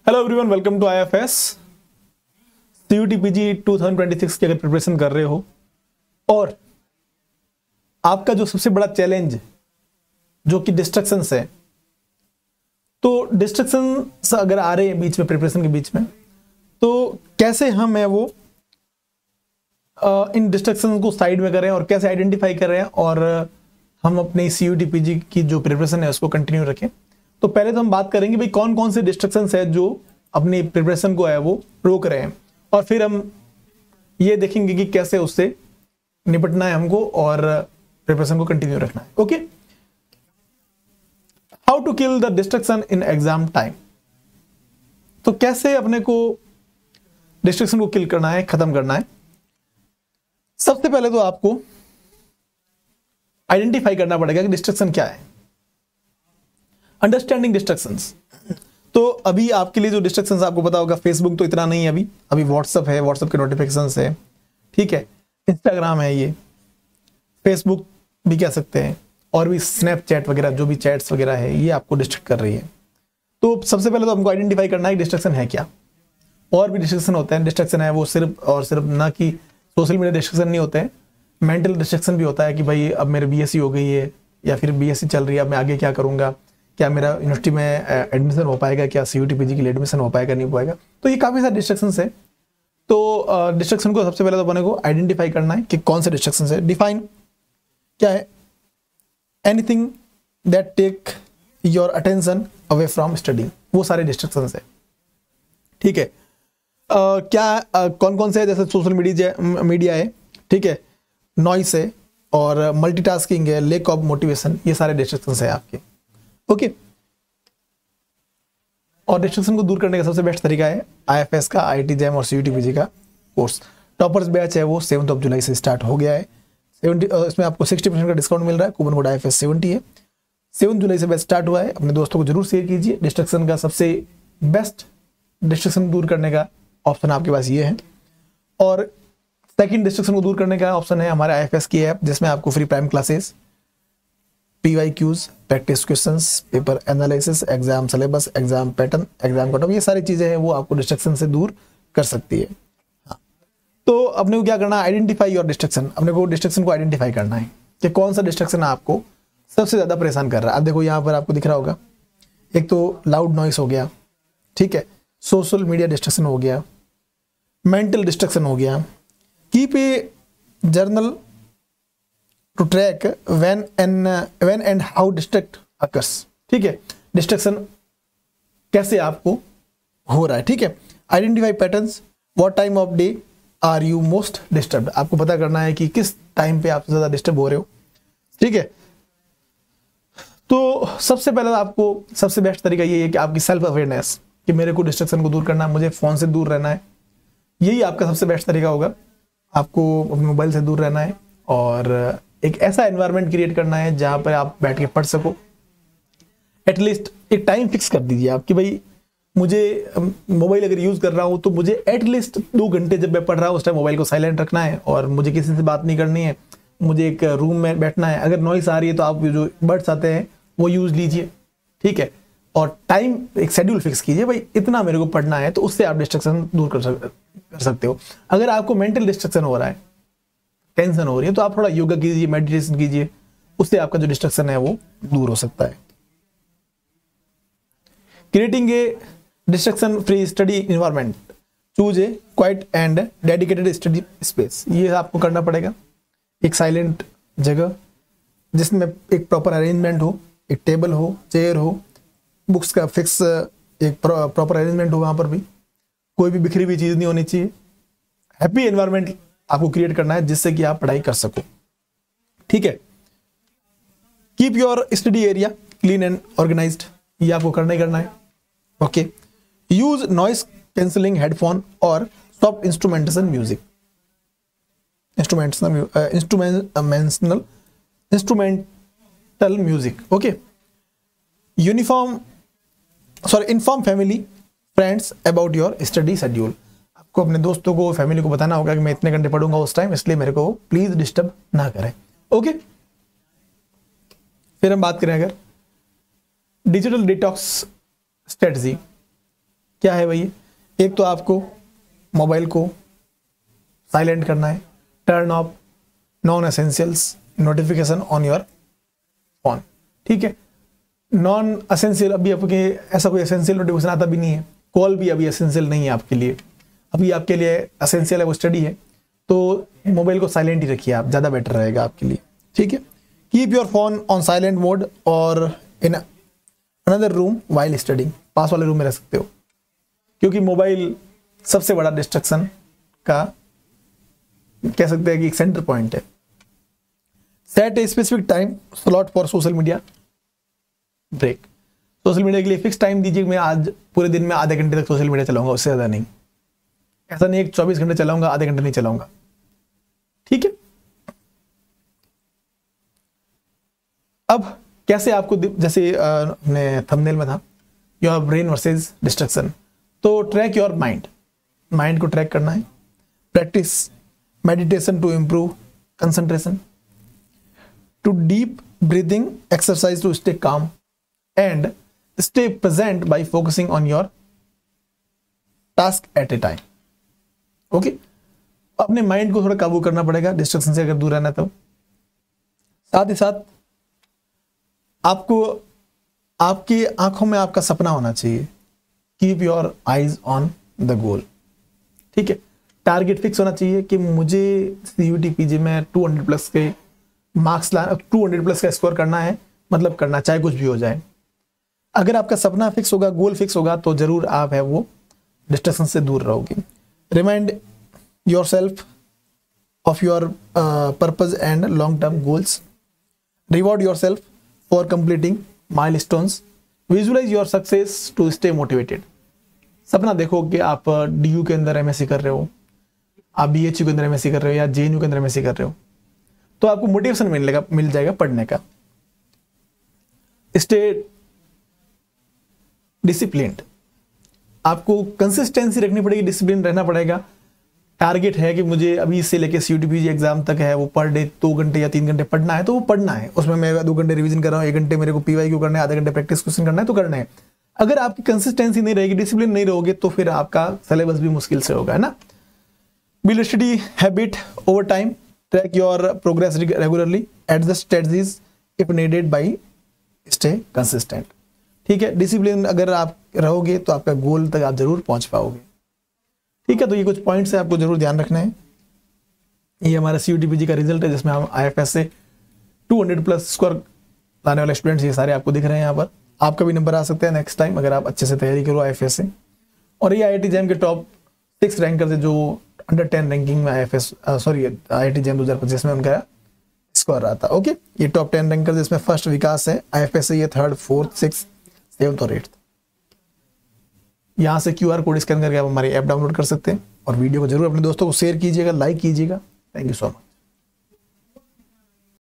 Hello everyone, welcome to IFS. CUET PG 2026 की अगर preparation कर रहे हो और आपका जो सबसे बड़ा चैलेंज जो कि डिस्ट्रैक्शंस है, तो डिस्ट्रैक्शंस अगर आ रहे हैं बीच में, प्रिपरेशन के बीच में, तो कैसे हम है वो इन डिस्ट्रैक्शंस को साइड में करें और कैसे आइडेंटिफाई करें और हम अपनी सीयूटीपीजी की जो प्रिपरेशन है उसको कंटिन्यू रखें। तो पहले तो हम बात करेंगे भाई कौन कौन से डिस्ट्रैक्शंस है जो अपनी प्रिपरेशन को है वो रोक रहे हैं, और फिर हम ये देखेंगे कि कैसे उससे निपटना है हमको और प्रिपरेशन को कंटिन्यू रखना है। Okay, how to kill the distraction in exam time. तो कैसे अपने को डिस्ट्रैक्शन को किल करना है, खत्म करना है। सबसे पहले तो आपको आइडेंटिफाई करना पड़ेगा कि डिस्ट्रैक्शन क्या है। अंडरस्टैंडिंग डिस्ट्रैक्शंस, तो अभी आपके लिए जो डिस्ट्रैक्शंस आपको पता होगा, फेसबुक तो इतना नहीं है अभी व्हाट्सअप है, व्हाट्सअप के नोटिफिकेशंस है, ठीक है, इंस्टाग्राम है, ये फेसबुक भी कह सकते हैं, और भी स्नैपचैट वगैरह जो भी चैट्स वगैरह है ये आपको डिस्ट्रैक्ट कर रही है। तो सबसे पहले तो हमको आइडेंटिफाई करना है डिस्ट्रैक्शन है क्या। और भी डिस्ट्रैक्शन होते हैं, डिस्ट्रैक्शन है वो सिर्फ और सिर्फ ना कि सोशल मीडिया डिस्ट्रैक्शन नहीं होते हैं, मेंटल डिस्ट्रैक्शन भी होता है कि भाई अब मेरे बीएससी हो गई है या फिर बीएससी चल रही है, अब मैं आगे क्या करूंगा, क्या मेरा यूनिवर्सिटी में एडमिशन हो पाएगा, क्या सीयूटीपीजी के लिए एडमिशन हो पाएगा, नहीं हो पाएगा। तो ये काफ़ी सारे डिस्ट्रैक्शंस है। तो डिस्ट्रैक्शन को सबसे पहले तो अपने को आइडेंटिफाई करना है कि कौन से डिस्ट्रैक्शंस है। डिफाइन क्या है, anything that take your attention away from study, वो सारे डिस्ट्रैक्शंस है, ठीक है। क्या कौन कौन से है, जैसे सोशल मीडिया है, ठीक है, नॉइस है और मल्टीटास्किंग है, लैक ऑफ मोटिवेशन, ये सारे डिस्ट्रैक्शंस है आपके। ओके, और डिस्ट्रैक्शन को दूर करने का सबसे बेस्ट तरीका है आईएफएस का, आईआईटी जैम और सीयूटीपीजी का कोर्स। टॉपर्स बैच है वो 7 जुलाई से स्टार्ट हो गया है। 70 इसमें आपको 60% का डिस्काउंट मिल रहा है, कूपन कोड IFS 70 है। 7 जुलाई से बैच स्टार्ट हुआ है, अपने दोस्तों को जरूर शेयर कीजिए। डिस्ट्रैक्शन का सबसे बेस्ट डिस्ट्रैक्शन दूर करने का ऑप्शन आपके पास ये है। और सेकेंड डिस्ट्रैक्शन को दूर करने का ऑप्शन है हमारे IFS की ऐप, जिसमें आपको free prime classes, PYQs, practice questions, paper analysis, exam syllabus, exam pattern, exam cut off, ये सारी चीजें हैं वो आपको डिस्ट्रैक्शन से दूर कर सकती है। हाँ, तो अपने को क्या करना है, आइडेंटिफाई योर डिस्ट्रैक्शन। अपने को डिस्ट्रैक्शन को आइडेंटिफाई करना है कि कौन सा डिस्ट्रैक्शन आपको सबसे ज्यादा परेशान कर रहा है। अब देखो यहाँ पर आपको दिख रहा होगा, एक तो लाउड नॉइस हो गया, ठीक है, सोशल मीडिया डिस्ट्रैक्शन हो गया, मेंटल डिस्ट्रैक्शन हो गया। Keep a journal to track when and how distract occurs, ठीक है, डिस्ट्रैक्शन कैसे आपको हो रहा है, ठीक है। Identify patterns, what time of day are you most disturbed, आपको पता करना है कि किस टाइम पे आप ज्यादा डिस्टर्ब हो रहे हो, ठीक है। तो सबसे पहले आपको सबसे बेस्ट तरीका ये है कि आपकी सेल्फ अवेयरनेस, कि मेरे को डिस्ट्रैक्शन को दूर करना है, मुझे फोन से दूर रहना है, यही आपका सबसे बेस्ट तरीका होगा। आपको अपने मोबाइल से दूर रहना है और एक ऐसा एनवायरनमेंट क्रिएट करना है जहां पर आप बैठ के पढ़ सको। एटलीस्ट एक टाइम फिक्स कर दीजिए आप कि भाई मुझे मोबाइल अगर यूज कर रहा हूं तो मुझे एटलीस्ट 2 घंटे जब मैं पढ़ रहा हूं उस टाइम मोबाइल को साइलेंट रखना है और मुझे किसी से बात नहीं करनी है, मुझे एक रूम में बैठना है। अगर नॉइस आ रही है तो आप जो बर्ड्स आते हैं वो यूज लीजिए, ठीक है, और टाइम एक शेड्यूल फिक्स कीजिए, भाई इतना मेरे को पढ़ना है, तो उससे आप डिस्ट्रैक्शन दूर कर सकते हो। अगर आपको मेंटल डिस्ट्रैक्शन हो रहा है, टेंशन हो रही है, तो आप थोड़ा योगा कीजिए, मेडिटेशन कीजिए, उससे आपका जो डिस्ट्रैक्शन है वो दूर हो सकता है। Creating a distraction free study environment, choose a quiet and dedicated study space, ये आपको करना पड़ेगा। एक साइलेंट जगह जिसमें एक प्रॉपर अरेंजमेंट हो, एक टेबल हो, चेयर हो, बुक्स का फिक्स एक प्रॉपर अरेंजमेंट हो, वहां पर भी कोई भी बिखरी हुई चीज नहीं होनी चाहिए। हैप्पी एनवायरनमेंट आपको क्रिएट करना है जिससे कि आप पढ़ाई कर सको, ठीक है। Keep your study area clean and organised, ये आपको करना ही करना है, okay. Use noise cancelling headphone और soft instrumental music, instrumental music, okay. Inform family friends about your study schedule, आपको अपने दोस्तों को, फैमिली को बताना होगा कि मैं इतने घंटे पढ़ूंगा उस टाइम, इसलिए मेरे को प्लीज डिस्टर्ब ना करें, ओके। फिर हम बात करें अगर डिजिटल डिटॉक्स स्ट्रेटजी, क्या है भाई? एक तो आपको मोबाइल को साइलेंट करना है, turn off non essentials notification on your phone, ठीक है। नॉन एसेंशियल, अभी आपके ऐसा कोई एसेंशियल नोटिफिकेशन आता भी नहीं है, कॉल भी अभी एसेंशियल नहीं है आपके लिए, अभी आपके लिए एसेंशियल है वो स्टडी है, तो मोबाइल को साइलेंट ही रखिए आप, ज़्यादा बेटर रहेगा आपके लिए, ठीक है। Keep your phone on silent mode और in another room while studying, पास वाले रूम में रह सकते हो, क्योंकि मोबाइल सबसे बड़ा डिस्ट्रक्शन का कह सकते हैं कि एक सेंटर पॉइंट है। Set a specific time slot for social media break, social media के लिए फिक्स टाइम दीजिए, मैं आज पूरे दिन में आधे घंटे तक सोशल मीडिया चलाऊंगा, उससे ज़्यादा नहीं। ऐसा नहीं एक 24 घंटे चलाऊंगा, आधे घंटे नहीं चलाऊंगा, ठीक है। अब कैसे आपको, जैसे अपने थंबनेल में था योर ब्रेन वर्सेस डिस्ट्रक्शन, तो ट्रैक योर माइंड, माइंड को ट्रैक करना है। Practise meditation to improve concentration, to deep breathing exercise to stay calm and stay present by focusing on your task at a time. Okay, अपने mind को थोड़ा काबू करना पड़ेगा, डिस्ट्रक्शन से अगर दूर रहना तो। साथ ही साथ आपको आपकी आंखों में आपका सपना होना चाहिए। Keep your eyes on the goal, ठीक है। टारगेट फिक्स होना चाहिए कि मुझे CUET PG में 200 प्लस के मार्क्स 200 प्लस का स्कोर करना है, मतलब करना चाहे कुछ भी हो जाए। अगर आपका सपना फिक्स होगा, गोल फिक्स होगा, तो जरूर आप है वो डिस्ट्रक्शन से दूर रहोगे। Remind yourself of your purpose and long term goals, reward yourself for completing milestones, visualise your success to stay motivated. सपना देखो कि आप DU के अंदर MSc कर रहे हो, आप BHU के अंदर MSc कर रहे हो, या JNU के अंदर MSc कर रहे हो, तो आपको मोटिवेशन मिल जाएगा पढ़ने का। स्टे डिसिप्लिन्ड, आपको कंसिस्टेंसी रखनी पड़ेगी, डिसिप्लिन रहना पड़ेगा। टारगेट है कि मुझे अभी से लेके CUET PG एग्जाम तक है वो पर डे 2 घंटे या 3 घंटे पढ़ना है, तो वो पढ़ना है। उसमें मैं 2 घंटे रिवीजन कर रहा हूँ, 1 घंटे मेरे को PYQ करना है, आधे घंटे प्रैक्टिस क्वेश्चन करना है, तो करना है। अगर आपकी कंसिस्टेंसी नहीं रहेगी, डिसिप्लिन नहीं रहोगे, तो फिर आपका सिलेबस भी मुश्किल से होगा, है ना। Build study habit over time, track your progress regularly, adjust strategies if needed bye stay consistent, ठीक है। डिसिप्लिन अगर आप रहोगे तो आपका गोल तक आप जरूर पहुंच पाओगे, ठीक है। तो ये कुछ पॉइंट्स है, आपको जरूर ध्यान रखना है। ये हमारा CUET PG का रिजल्ट है, जिसमें हम IFS से 200 प्लस स्कोर लाने वाले स्टूडेंट्स ये सारे आपको दिख रहे हैं यहाँ पर। आपका भी नंबर आ सकता है नेक्स्ट टाइम, अगर आप अच्छे से तैयारी करो IFS से। और ये IIT JAM के टॉप 6 रैंकर थे, जो अंडर 10 रैंकिंग में IIT JAM 2025 में उनका स्कोर रहा था। ओके, ये टॉप 10 रैंकर, जिसमें फर्स्ट विकास है IFS से, ये 3rd 4th 6th 7th और 8th। यहाँ से QR कोड स्कैन करके आप हमारी ऐप डाउनलोड कर सकते हैं, और वीडियो को जरूर अपने दोस्तों को शेयर कीजिएगा, लाइक कीजिएगा। Thank you so much.